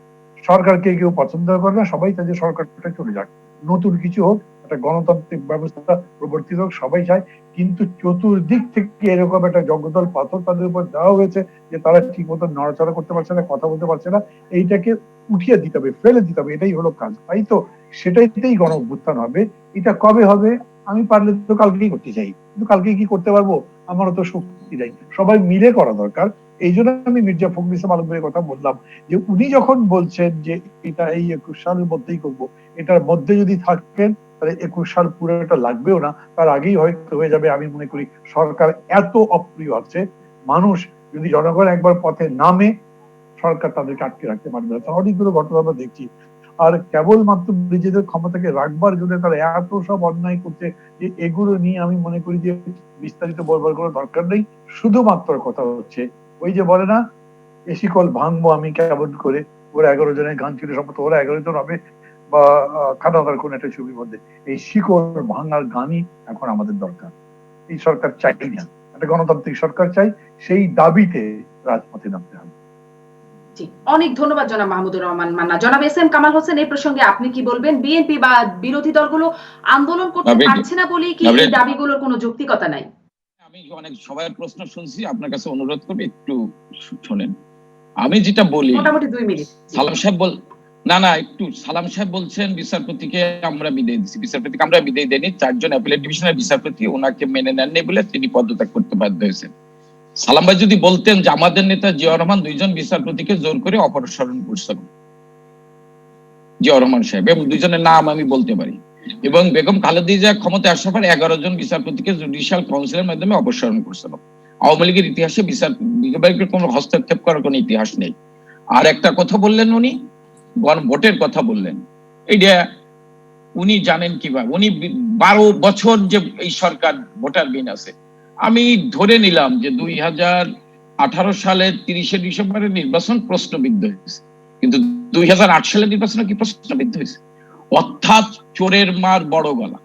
সরকারকে কেউ পছন্দ করে না, সবাই চায় যে সরকারটা চলে যাক, নতুন কিছু হোক, একটা গণতান্ত্রিক ব্যবস্থা প্রবর্তিত হোক, সবাই চায়। কিন্তু চতুর্দিক থেকে এরকম একটা জগদল পাথর তাদের উপর দেওয়া হয়েছে যে তারা ঠিক মতো নড়াচড়া করতে পারছে না, কথা বলতে পারছে না। এইটাকে উঠিয়ে দিতে হবে, ফেলে দিতে হবে, এটাই হলো কাজ। তাই তো সেটাইতেই গণ অভ্যুত্থান হবে। এটা কবে হবে? আমি পারলে তো কালকেই করতে চাই, কিন্তু কালকে কি করতে পারবো? আমারও তো শক্তি নাই। সবাই মিলে করা দরকার। এই জন্য আমি মির্জা ফখরুল ইসলাম আলমগীরের কথা বললাম, যে উনি যখন বলছেন যে এটা এই 21 সালের মধ্যেই করবো, এটার মধ্যে যদি থাকেন তাহলে 21 সাল পুরোটা লাগবেও না, তার আগেই হয়তো হয়ে যাবে। আমি মনে করি সরকার এত অপ্রিয় আছে, মানুষ যদি জনগণ একবার পথে নামে, সরকার তাদেরকে আটকে রাখতে পারবে না। অনেকগুলো ঘটনা আমরা দেখছি। আর কেবলমাত্র নিজেদের ক্ষমতাকে রাখবার জন্য তারা এত সব অন্যায় করছে, যে এগুলো নিয়ে আমি মনে করি যে বিস্তারিত বলবার কোনো দরকার নেই। শুধুমাত্র কথা হচ্ছে ওই যে বলে না, এ শিকল ভাঙবো আমি কেমন করে, ওরা 11 জনের গান ছিল, সম্ভবত ওরা 11 জন হবে, বা খাদাদার কোন একটা ছবির মধ্যে। এই শিকল ভাঙার গানই এখন আমাদের দরকার। এই সরকার চাই না, একটা গণতান্ত্রিক সরকার চাই। সেই দাবিতে রাজপথে নামতে হবে। জি, অনেক ধন্যবাদ জনাব মাহমুদুর রহমান মান্না। জনাব এস এম কামাল হোসেন, এই প্রসঙ্গে আপনি কি বলবেন? বিএনপি বা বিরোধী দলগুলো আন্দোলন করতে পারছে না বলেই কি এই দাবিগুলোর কোনো যৌক্তিকতা নাই? আমি অনেক সবার প্রশ্ন শুনছি, আপনার কাছে অনুরোধ করব একটু শোনেন। আমি যেটা বলি, মোটামুটি 2 মিনিট। সালাম সাহেব একটু সালাম সাহেব বলছেন বিচারপতিকে আমরা বিদায় দিচ্ছি। বিচারপতিকে আমরা বিদায় দেয়নি, 4 জন অ্যাপিলেট ডিভিশনের বিচারপতি ওনাকে মেনে নেননি বলে তিনি পদত্যাগ করতে বাধ্য হয়েছেন। সালাম ভাই যদি বলতেন যে আমাদের নেতা জিয়াউর রহমান 2 জন বিচারপতিকে জোর করে অপসারণ করছেন, জিয়াউর রহমান সাহেব, এবং 2 জনের নাম আমি বলতে পারি, এবং বেগম খালেদা জিয়া ক্ষমতায় আসার পর 11 জন বিচারপতিকে জুডিশিয়াল কাউন্সিলের মাধ্যমে অপসারণ করছিল। আওয়ামী লীগের ইতিহাসে বিচার বিভাগের কোনো হস্তক্ষেপ করার কোনো ইতিহাস নেই। আর একটা কথা বললেন উনি, গণভোটের কথা বললেন, এইটা উনি জানেন কিভাবে? উনি 12 বছর যে এই সরকার ভোটার বিন আছে, আমি ধরে নিলাম যে 2018 সালের 30শে ডিসেম্বরের নির্বাচন প্রশ্নবিদ্ধ হয়েছে, কিন্তু 2008 সালের নির্বাচন কি প্রশ্নবিদ্ধ হয়েছে? অর্থাৎ চোরের মার বড় গলা।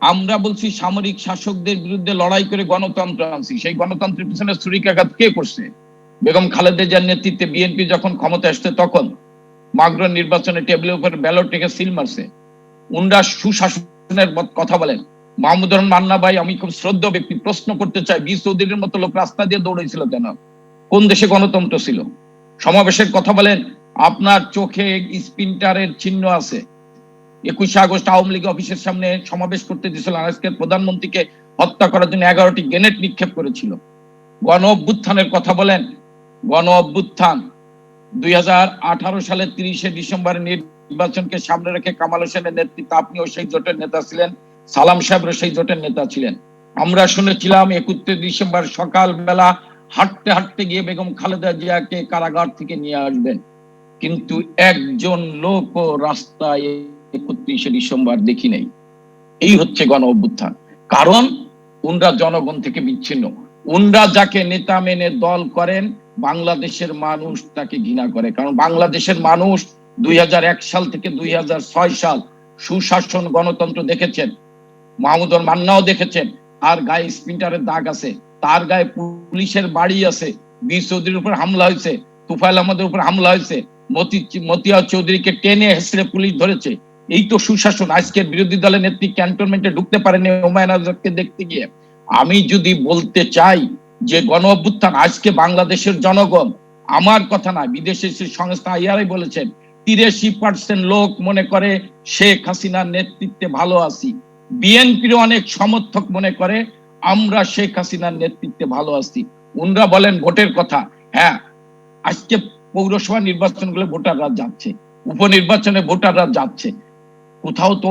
আমরা বলছি সামরিক শাসকদের বিরুদ্ধে লড়াই করে গণতন্ত্র আনছি, সেই গণতন্ত্রের পিছনে ছুরিকাঘাত কে করছে? বেগম খালেদা জিয়ার নেতৃত্বে বিএনপি যখন ক্ষমতা আসছে তখন মাগরণ নির্বাচনে টেবিলের উপর ব্যালট রেখে সিল মারছে। উনরা সুশাসনের কথা বলেন। মাহমুদুর রহমান মান্না ভাই, আমি খুব শ্রদ্ধা ব্যক্তি, প্রশ্ন করতে চাই, বি চৌধুরীর মতো লোক রাস্তা দিয়ে দৌড়াইছিল কেন? কোন দেশে গণতন্ত্র ছিল? সমাবেশের কথা বলেন, আপনার চোখে স্পিন্টারের চিহ্ন আছে। 21শে আগস্ট আওয়ামী লীগ অফিসের সামনে সমাবেশ করতে দিয়েছিল, আজকের প্রধানমন্ত্রীকে হত্যা করার জন্য 11টি গ্রেনেড নিক্ষেপ করেছিল। গণ অভ্যুত্থানের কথা বলেন, গণ অভ্যুত্থান 2018 সালের 30শে ডিসেম্বরের নির্বাচনকে সামনে রেখে কামাল হোসেনের নেতৃত্বে আপনিও সেই জোটের নেতা ছিলেন, সালাম সাহেবরা সেই জোটের নেতা ছিলেন। আমরা শুনেছিলাম 31 ডিসেম্বর সকালবেলা হাঁটতে হাঁটতে গিয়ে বেগম খালেদা জিয়াকে কারাগার থেকে নিয়ে আসবেন, কিন্তু একজন লোকও রাস্তায় 31শে ডিসেম্বর দেখি নাই। এই হচ্ছে গণ অভ্যুত্থান। কারণ উনরা জনগণ থেকে বিচ্ছিন্ন। উনরা যাকে নেতা মেনে দল করেন, বাংলাদেশের মানুষ তাকে ঘৃণা করে। কারণ বাংলাদেশের মানুষ 2001 সাল থেকে 2006 সাল সুশাসন গণতন্ত্র দেখেছেন, মাহমুদুর মান্নাও দেখেছেন। আর গায়ে স্পিন্টারের দাগ আছে, তার গায়ে পুলিশের বাড়ি আছে, বি চৌধুরীর উপর হামলা হয়েছে, তুফাইল আহমদের উপর হামলা হয়েছে, মতিয়া চৌধুরীকে টেনে হেসড়ে পুলিশ ধরেছে। এই তো সুশাসন। আজকের বিরোধী দলের নেত্রী ক্যান্টনমেন্টে ঢুকতে পারেনি হুমায়ুন আজাদকে দেখতে গিয়ে। আমি যদি বলতে চাই যে গণ অভ্যুত্থান আজকে বাংলাদেশের জনগণ, আমার কথা না, বিদেশের সংস্থা আইআরআই বলেছেন 83% লোক মনে করে শেখ হাসিনার নেতৃত্বে ভালো আছি। বিএনপির অনেক সমর্থক মনে করে আমরা শেখ হাসিনার নেতৃত্বে ভালো আছি। উনরা বলেন ভোটের কথা, হ্যাঁ আজকে পৌরসভা নির্বাচনগুলো ভোটাররা যাচ্ছে, উপনির্বাচনে ভোটাররা যাচ্ছে, কোথাও তো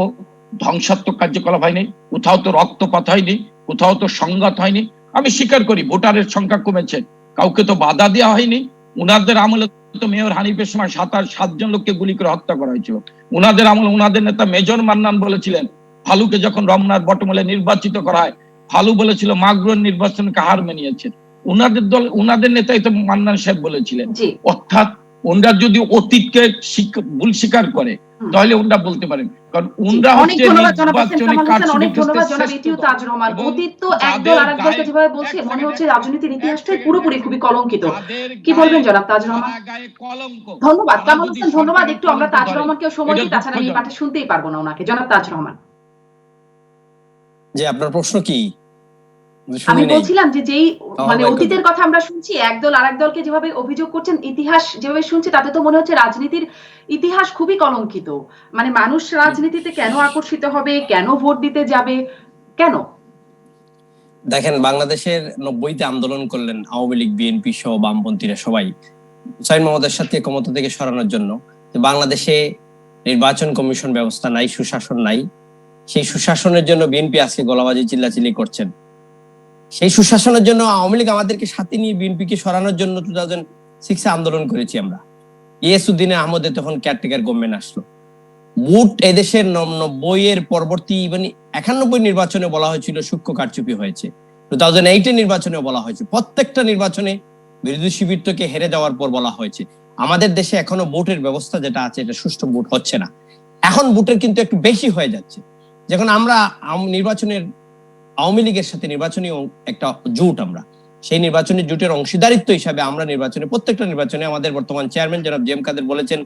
ধ্বংসাত্মক কার্যকলাপ হয়নি, কোথাও তো রক্তপাত হয়নি, কোথাও তো সংঘাত হয়নি। আমি স্বীকার করি ভোটারের সংখ্যা কমেছে, কাউকে তো বাধা দেওয়া হয়নি। উনাদের আমলে তো মেয়র হানিফের সময় 7 জন লোককে গুলি করে হত্যা করা হয়েছিল। উনাদের আমলে উনাদের নেতা মেজর মান্নান বলেছিলেন, ফালুকে যখন রমনার বটমূলে নির্বাচিত করা হয়, ফালু বলেছিল মাগরুর নির্বাচনকে হার মেনিয়েছেন। উনাদের দল, উনাদের নেতাই তো মান্নান সাহেব বলেছিলেন। অর্থাৎ ওনরা যদি অতীতকে ভুল স্বীকার করে তাহলে ওনরা বলতে পারেন, কারণ ওনরা হচ্ছে নির্বাচনে অনেক ধন্যবাদ জনাব ইতিউ তাজ রহমান। অতীত তো একদল আরেকদলকে যেভাবে বলছে মনে হচ্ছে রাজনীতির ইতিহাসটাই পুরোপুরি খুবই কলঙ্কিত। কি বলবেন জনাব তাজ রহমান? ধন্যবাদ কামাল হোসেন, ধন্যবাদ। একটু আমরা তাজ রহমানকে সময় দিই, তাছাড়া আমি পাঠে শুনতেই পারবো না ওনাকে। জনাব তাজ রহমান, যে আপনার প্রশ্ন কি? আমি বলছিলাম যে যেই মানে অতীতের কথা আমরা শুনছি, একদল আরেক দলকে যেভাবে অভিযোগ করছেন, ইতিহাস যেভাবে শুনছি, তাতে তো মনে হচ্ছে রাজনীতির ইতিহাস খুবই কলঙ্কিত। মানে মানুষ রাজনীতিতে কেন আকর্ষিত হবে, কেন ভোট দিতে যাবে, কেন? দেখেন, বাংলাদেশের 90তে আন্দোলন করলেন আওয়ামী লীগ, বিএনপি সহ বামপন্থীরা সবাই হুসাইন মোহাম্মদের সাথে ক্ষমতা থেকে সরানোর জন্য। বাংলাদেশে নির্বাচন কমিশন ব্যবস্থা নাই, সুশাসন নাই। সেই সুশাসনের জন্য বিএনপি আজকে গলাবাজি চিল্লাচিল্লি করছেন। সেই সুশাসনের জন্য আওয়ামী লীগ আমাদেরকে সাথে নিয়ে বিএনপিকে সরানোর জন্য 2006-এ আন্দোলন করেছি আমরা। ইয়েসুদ্দিন আহমদের তখন কেয়ারটেকার গভর্নমেন্ট আসলো। বুট এদেশের 90-এর পরবর্তী মানে 91 নির্বাচনে বলা হয়েছিল সূক্ষ্ম কারচুপি হয়েছে, 2008-এর নির্বাচনে বলা হয়েছে, প্রত্যেকটা নির্বাচনে বিরোধী শিবিরকে হেরে যাওয়ার পর বলা হয়েছে আমাদের দেশে এখনো ভোটের ব্যবস্থা যেটা আছে এটা সুষ্ঠু ভোট হচ্ছে না। এখন ভোটের কিন্তু একটু বেশি হয়ে যাচ্ছে। যখন আমরা নির্বাচনের আওয়ামী লীগের সাথে নির্বাচনী একটা জোট, আমরা সেই নির্বাচনী জোটের অংশীদারিত্ব হিসাবে আমরা নির্বাচনে, প্রত্যেকটা নির্বাচনে আমাদের বর্তমান চেয়ারম্যান জনাব জেএম কাদের বলেছেন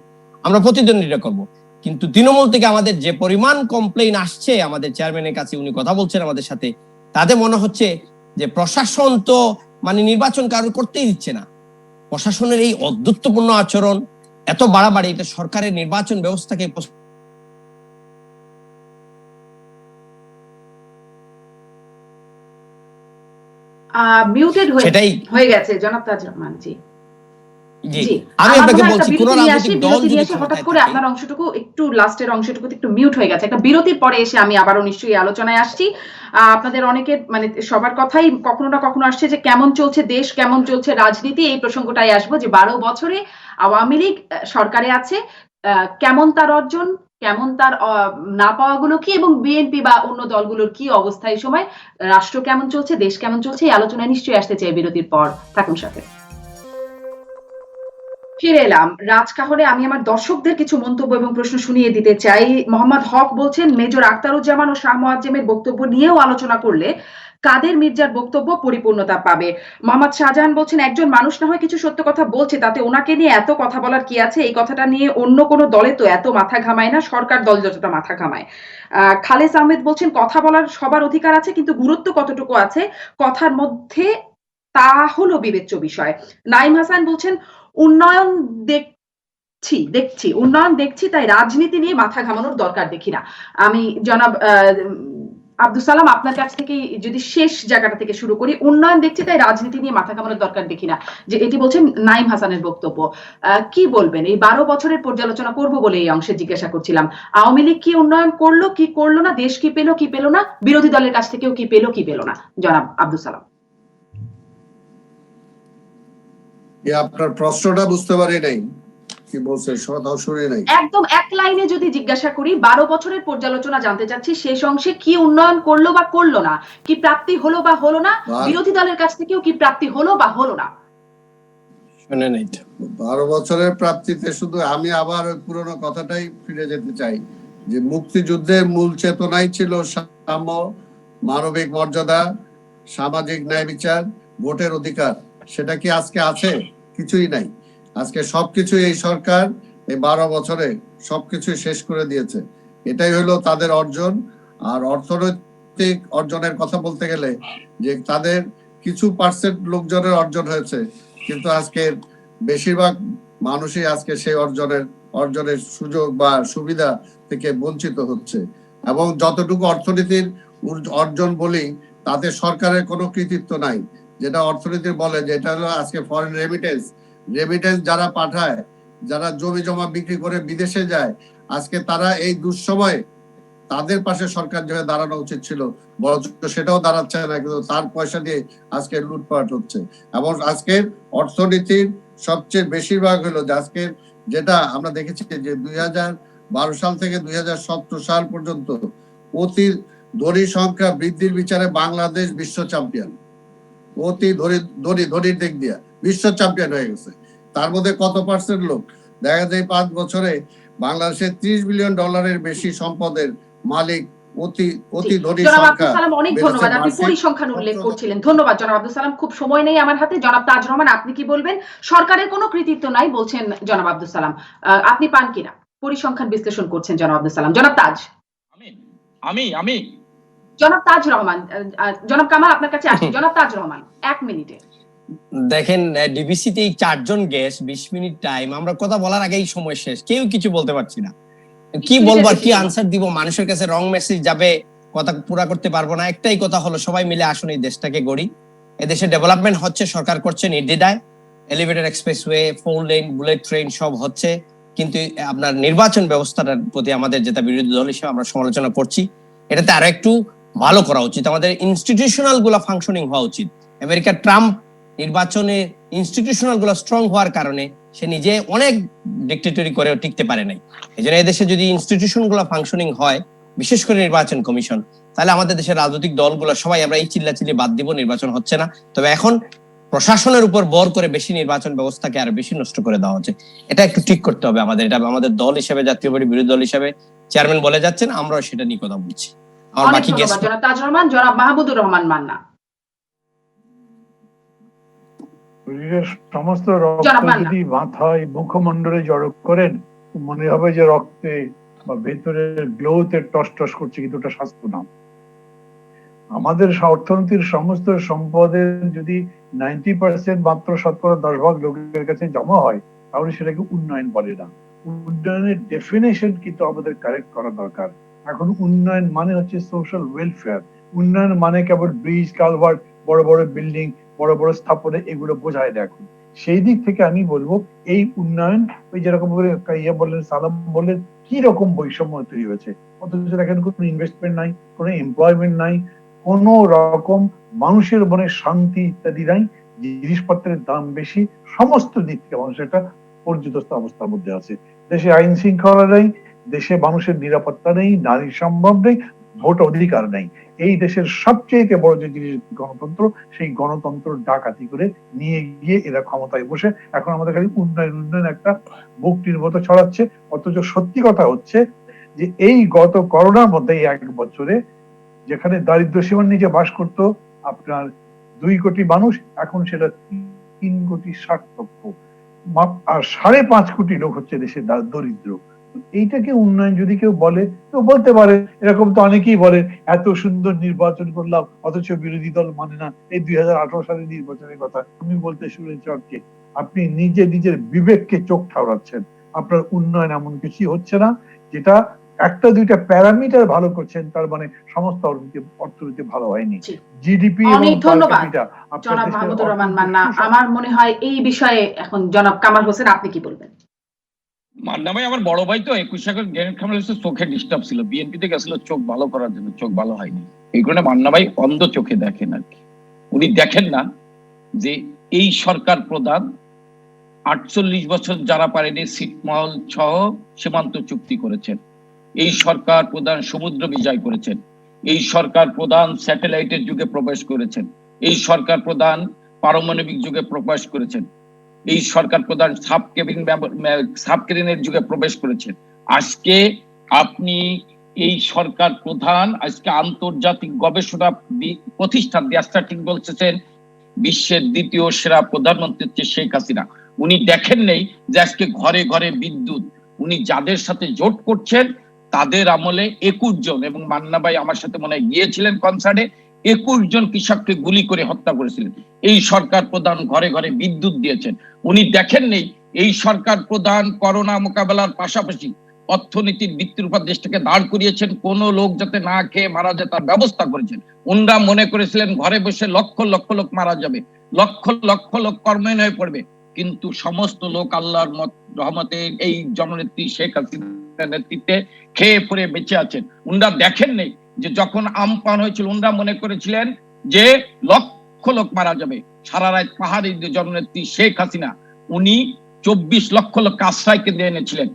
আমরা প্রতিদ্বন্দ্বিতা করব। কিন্তু তৃণমূল থেকে আমাদের যে পরিমাণ কমপ্লেইন আসছে আমাদের চেয়ারম্যানের কাছে, উনি কথা বলছেন আমাদের সাথে, তাতে মনে হচ্ছে যে প্রশাসন তো মানে নির্বাচন কারো করতেই দিচ্ছে না। প্রশাসনের এই অদ্ভুতপূর্ণ আচরণ, এত বাড়াবাড়ি, এটা সরকারের নির্বাচন ব্যবস্থাকে মিউটেড হয়ে গেছে জনাব তাজ রহমান জি। জি জি আমি আমার আপনাকে মনে হয় একটা বলছি কোন বিরতি নিয়ে আসি, রাজনৈতিক দল বিরতি যদি নিয়ে এসে হঠাৎ ক্ষমতায় করে থাকে, আপনার অংশটুকু একটু লাস্টের অংশটুকু একটু মিউট হয়ে গেছে। একটা বিরতির পরে এসে আমি আবারও নিশ্চয়ই আলোচনায় আসছি। আপনাদের অনেকের মানে সবার কথাই কখনো না কখনো আসছে যে কেমন চলছে দেশ, কেমন চলছে রাজনীতি, এই প্রসঙ্গটাই আসবো যে 12 বছরে আওয়ামী লীগ সরকারে আছে, কেমন তার অর্জন, কেমন তার না পাওয়াগুলো কি, এবং বিএনপি বা অন্য দলগুলোর কি অবস্থা এই সময়, রাষ্ট্র কেমন চলছে, দেশ কেমন চলছে, এই আলোচনায় নিশ্চয়ই আসতে চাই বিরতির পর। থাকুন সাথে। ফিরে এলাম রাজকাহরে। আমি আমার দর্শকদের কিছু মন্তব্য এবং প্রশ্ন শুনিয়ে দিতে চাই। মোহাম্মদ হক বলছেন, মেজর আখতারুজ্জামান ও শাহ মোয়াজ্জেমের বক্তব্য নিয়েও আলোচনা করলে কাদের মির্জার বক্তব্য পরিপূর্ণতা পাবে। মোহাম্মদ শাহজাহান বলছেন, একজন মানুষ না হয় কিছু সত্য কথা বলছে, তাতে ওনাকে নিয়ে এত কথা বলার কি আছে? এই কথাটা নিয়ে অন্য কোনো দলে তো এত মাথা ঘামায় না, সরকার দল যতটা মাথা ঘামায়। খালেদ আহমেদ বলছেন, কথা বলার সবার অধিকার আছে, কিন্তু গুরুত্ব কতটুকু আছে কথার মধ্যে তা হলো বিবেচ্য বিষয়। নাইম হাসান বলছেন, উন্নয়ন দেখছি উন্নয়ন দেখছি, তাই রাজনীতি নিয়ে মাথা ঘামানোর দরকার দেখি না। আমি জনাব আব্দুল সালাম আপনার কাছ থেকে যদি শেষ জায়গাটা থেকে শুরু করি, উন্নয়ন দেখছি তাই রাজনীতি নিয়ে মাথা ঘামানোর দরকার দেখি না, যে এটি বলছেন নাইম হাসানের বক্তব্য। কি বলবেন? এই 12 বছরের পর্যালোচনা করব বলে এই অংশে জিজ্ঞাসা করছিলাম। আওয়ামী লীগ কি উন্নয়ন করলো কি করলো না, দেশ কি পেলো কি পেলো না, বিরোধী দলের কাছ থেকেও কি পেলো কি পেলো না, জনাব আব্দুল সালাম। আপনার প্রশ্নটা বুঝতে পারি নাই, কি বলছে সদাও শুনে নাই। একদম এক লাইনে যদি জিজ্ঞাসা করি, 12 বছরের পর্যালোচনা জানতে চাচ্ছি, শেষ অংশে কি উন্নয়ন করলো বা করলো না, কি প্রাপ্তি হলো বা হলো না, বিরোধী দলের কাছ থেকেও কি প্রাপ্তি হলো বা হলো না। শুনে নাই। 12 বছরের প্রাপ্তিতে শুধু আমি আবার ওই পুরনো কথাটাই ফিরে যেতে চাই, যে মুক্তিযুদ্ধের মূল চেতনাই ছিল সাম্য, মানবিক মর্যাদা, সামাজিক ন্যায় বিচার, ভোটের অধিকার। সেটা কি আজকে আছে? কিছুই নাই। আজকে সবকিছু এই সরকার এই 12 বছরে সবকিছু শেষ করে দিয়েছে। এটাই হলো তাদের অর্জন। আর অর্থনৈতিক অর্জনের কথা বলতে গেলে যে তাদের কিছু পার্সেন্ট লোকজনের অর্জন হয়েছে, কিন্তু আজকের বেশিরভাগ মানুষই আজকে সেই অর্জনের সুযোগ বা সুবিধা থেকে বঞ্চিত হচ্ছে। এবং যতটুকু অর্থনীতির অর্জন বলি, তাতে সরকারের কোনো কৃতিত্ব নাই। যেটা অর্থনীতি বলে, যেটা হলো আজকে ফরেন রেমিটেন্স যারা পাঠায়, যারা জমি জমা বিক্রি করে বিদেশে যায়, আজকে তারা এই দুঃসময়ে তাদের পাশে সরকার যেভাবে দাঁড়ানো উচিত ছিল, বরঞ্চ সেটাও দাঁড়াচ্ছে না, কিন্তু তার পয়সা দিয়ে আজকে লুটপাট হচ্ছে। এবং আজকের অর্থনীতির সবচেয়ে বেশিরভাগ হলো যে আজকের যেটা আমরা দেখেছি যে 2012 সাল থেকে 2017 সাল পর্যন্ত অতি ধনী সংখ্যা বৃদ্ধির বিচারে বাংলাদেশ বিশ্ব চ্যাম্পিয়ন। অতি ধনীর দিক দিয়ে বিশ্ব চ্যাম্পিয়ন হয়ে গেছে। তার মধ্যে কত পার্সেন্ট লোক দেখা যায় 5 বছরে বাংলাদেশের $30 বিলিয়ন বেশি সম্পদের মালিক অতি ধনী জনাব সংখ্যা। আব্দুল সালাম, অনেক ধন্যবাদ। আপনি পরিসংখ্যান উল্লেখ করছিলেন, ধন্যবাদ জনাব আব্দুল সালাম। খুব সময় নেই আমার হাতে। জনাব তাজ রহমান, আপনি কি বলবেন? সরকারের কোনো কৃতিত্ব নাই বলছেন জনাব আব্দুল সালাম, আপনি পান কিনা? পরিসংখ্যান বিশ্লেষণ করছেন জনাব আব্দুল সালাম। জনাব তাজ। আমি জনাব তাজ রহমান, জনাব কামাল আপনার কাছে আসি। জনাব তাজ রহমান, 1 মিনিটে। দেখেন, ডিবিসিতে এই 4 জন গেস্ট, 20 মিনিট টাইম, আমরা কথা বলার আগেই সময় শেষ, কেউ কিছু বলতে পারছি না। কি বলবো আর কি আনসার দিব? মানুষের কাছে রং মেসেজ যাবে, কথা পুরা করতে পারবো না। একটাই কথা হলো, সবাই মিলে আসুন এই দেশটাকে গড়ি। এদেশে ডেভেলপমেন্ট হচ্ছে, সরকার করছে নির্দ্বিধায়, elevated expressway, 4 lane, bullet train সব হচ্ছে, কিন্তু আপনার নির্বাচন ব্যবস্থাটার প্রতি আমাদের যেটা বিরোধী দল হিসেবে আমরা সমালোচনা করছি, এটাতে আরো একটু ভালো করা উচিত। আমাদের ইনস্টিটিউশনাল গুলা ফাংশনিং হওয়া উচিত। আমেরিকা ট্রাম্প নির্বাচনে ইনস্টিটিউশনাল গুলো স্ট্রং হওয়ার কারণে সে নিজে অনেক ডিক্টেটরি করেও টিকতে পারে নাই। এই জন্য এদেশে যদি ইনস্টিটিউশন গুলো ফাংশনিং হয়, বিশেষ করে নির্বাচন কমিশন, তাহলে আমাদের দেশের রাজনৈতিক দলগুলো সবাই আমরা এই চিল্লাচিল্লি বাদ দিব, নির্বাচন হচ্ছে না। তবে এখন প্রশাসনের উপর বর করে বেশি নির্বাচন ব্যবস্থাকে আরো বেশি নষ্ট করে দেওয়া হচ্ছে। এটা একটু ঠিক করতে হবে আমাদের। এটা আমাদের দল হিসেবে, জাতীয় পার্টি বিরোধী দল হিসেবে চেয়ারম্যান বলে যাচ্ছেন, আমরাও সেটা নিয়ে কথা বলছি। আমার বাকি গেস্ট জনাব তাজ রহমান। জনাব মাহমুদুর রহমান মান্না। সমস্ত রক্ত যদি মাথায় মুখমণ্ডলে জড়ো করেন, মনে হবে যে রক্তে বা ভেতরের গ্লোতে টস টস করছে, কিন্তু ওটা স্বাস্থ্য না। আমাদের অর্থনীতির সমস্ত সম্পদের যদি 90% মাত্র 10% লোকের কাছে জমা হয়, তাহলে সেটাকে উন্নয়ন বলে না। উন্নয়নের ডেফিনেশন কিন্তু আমাদের কারেক্ট করা দরকার। এখন উন্নয়ন মানে হচ্ছে সোশ্যাল ওয়েলফেয়ার। উন্নয়ন মানে কেবল ব্রিজ, কালভার্ট, বড় বড় বিল্ডিং, বড় বড় স্থাপনা, এগুলো বোঝায় না। এখন সেই দিক থেকে আমি বলবো এই উন্নয়ন, ওই যেরকম করে ইয়ে বললেন, সালাম বললেন, কি রকম বৈষম্য তৈরি হয়েছে, অথচ দেখেন কোনো ইনভেস্টমেন্ট নাই, কোনো এমপ্লয়মেন্ট নাই, কোন রকম মানুষের মনে শান্তি ইত্যাদি নাই, জিনিসপত্রের দাম বেশি, সমস্ত দিক থেকে মানুষ একটা পর্যদস্ত অবস্থার মধ্যে আছে। দেশে আইন শৃঙ্খলা নেই, দেশে মানুষের নিরাপত্তা নেই, নারী সম্ভব নেই, ভোট অধিকার নেই। এই দেশের সবচেয়ে বড় যে জিনিস গণতন্ত্র, সেই গণতন্ত্র ডাকাতি করে নিয়ে গিয়ে এরা ক্ষমতায় বসে এখন আমাদের খালি উন্নয়ন উন্নয়ন একটা মুক্তির মতো ছড়াচ্ছে। অথচ সত্যি কথা হচ্ছে যে এই গত করোনার মধ্যে এই 1 বছরে যেখানে দারিদ্র সীমার নিচে বাস করতো আপনার 2 কোটি মানুষ, এখন সেটা 3,60,00,000, আর 5.5 কোটি লোক হচ্ছে দেশে দরিদ্র। এইটাকে উন্নয়ন যদি কেউ বলে তো বলতে পারে, এরকম তো অনেকেই বলে এত সুন্দর নির্বাচন করলাম অথচ বিরোধী দল মানে না, এই 2018 সালের নির্বাচনের কথা তুমি বলতে শুনেছ আজকে। আপনি নিজের বিবেককে চোখ ঠাউরাচ্ছেন। আপনার উন্নয়ন এমন কিছু হচ্ছে না যেটা 1-2টা প্যারামিটার ভালো করছেন তার মানে সমস্ত অর্থনীতি ভালো হয়নি। জিডিপি এবং অনেক ধন্যবাদ আপনার জনাব দেশের মাহমুদুর রহমান অর্থনীতি মান্না। আমার মনে হয় এই বিষয়ে এখন জনাব কামাল হোসেন আপনি কি বলবেন? মান্না ভাই আমার বড় ভাই তো 21 সালের গ্রেনেড হামলা হচ্ছে, চোখে ডিস্টার্ব ছিল, বিএনপিতে গেছিল চোখ ভালো করার জন্য, চোখ ভালো হয়নি। এই কারণে মান্না ভাই অন্ধ চোখে দেখেন আর কি। উনি দেখেন না যে এই সরকার প্রধান 48 বছর যারা পারেনি ছিটমহল সহ সীমান্ত চুক্তি করেছেন, এই সরকার প্রধান সমুদ্র বিজয় করেছেন, এই সরকার প্রধান স্যাটেলাইটের যুগে প্রবেশ করেছেন, এই সরকার প্রধান পারমাণবিক যুগে প্রবেশ করেছেন, এই সরকার প্রধান সাবকেরিনের যুগে প্রবেশ করেছেন। আজকে আপনি এই সরকার প্রধান আজকে আন্তর্জাতিক গবেষণা প্রতিষ্ঠান দ্য বলতেছেন বিশ্বের 2য় সেরা প্রধানমন্ত্রী হচ্ছে শেখ হাসিনা। উনি দেখেন নেই যে আজকে ঘরে ঘরে বিদ্যুৎ, উনি যাদের সাথে জোট করছেন তাদের আমলে 21 জন, এবং মান্না ভাই আমার সাথে মনে হয় গিয়েছিলেন কনসার্টে, 21 জন কৃষককে গুলি করে হত্যা করেছিলেন। এই সরকার প্রধান ঘরে ঘরে বিদ্যুৎ দিয়েছেন। উনি দেখেন নেই এই সরকার প্রধান করোনা মোকাবেলার পাশাপাশি অর্থনীতির ভিত্তির উপর দেশটাকে দাঁড় করিয়েছেন, কোন লোক যাতে না খেয়ে মারা যায় তার ব্যবস্থা করেছেন। উনরা মনে করেছিলেন ঘরে বসে লক্ষ লক্ষ লোক মারা যাবে, লক্ষ লক্ষ লোক কর্মহীন হয়ে পড়বে, কিন্তু সমস্ত লোক আল্লাহর রহমতে এই জননেত্রী শেখ হাসিনার নেতৃত্বে খেয়ে পড়ে বেঁচে আছেন। উনরা দেখেন নেই যে যখন আমপান হয়েছিল উনরা মনে করেছিলেন যে লক্ষ লোক মারা যাবে। সারা রাত পাহাড়ি জননেত্রী শেখ হাসিনা উনি 24 লক্ষ লোক আশ্রয় কেন্দ্রে এনেছিলেন।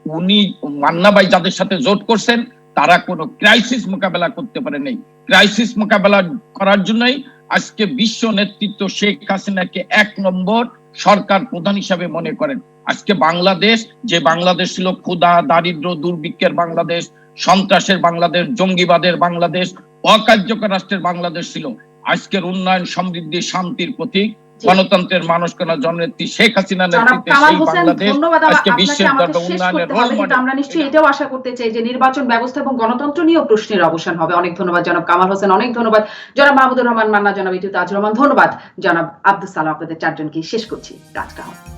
উনি মান্না ভাই যাদের সাথে জোট করছেন তারা কোনো ক্রাইসিস মোকাবেলা করতে পারে নাই। ক্রাইসিস মোকাবেলা করার জন্যই আজকে বিশ্ব নেতৃত্ব শেখ হাসিনাকে 1 নম্বর সরকার প্রধান হিসাবে মনে করেন। আজকে বাংলাদেশ যে বাংলাদেশ ছিল ক্ষুধা দারিদ্র দুর্ভিক্ষের বাংলাদেশ, সন্ত্রাসের বাংলাদেশ, জঙ্গিবাদের বাংলাদেশ, অকার্যকর রাষ্ট্রের বাংলাদেশ ছিল, আজকের উন্নয়ন সমৃদ্ধি শান্তির প্রতীক গণতন্ত্রের মানুষ কোন জননেত্রী শেখ হাসিনার নেতৃত্বে সেই বাংলাদেশ আজকে বিশ্বের দরবারে উন্নয়নের রোল মডেল। আমরা নিশ্চয়ই এটাও আশা করতে চাই যে নির্বাচন ব্যবস্থা এবং গণতন্ত্র নিয়েও প্রশ্নের অবসান হবে। অনেক ধন্যবাদ জনাব কামাল হোসেন, অনেক ধন্যবাদ জনাব মাহমুদুর রহমান মান্না, জনাব ইতু তাজ রহমান, ধন্যবাদ জনাব আব্দুস সালাম। আপনাদের 4 জনকে শেষ করছি। কাজটা হবে।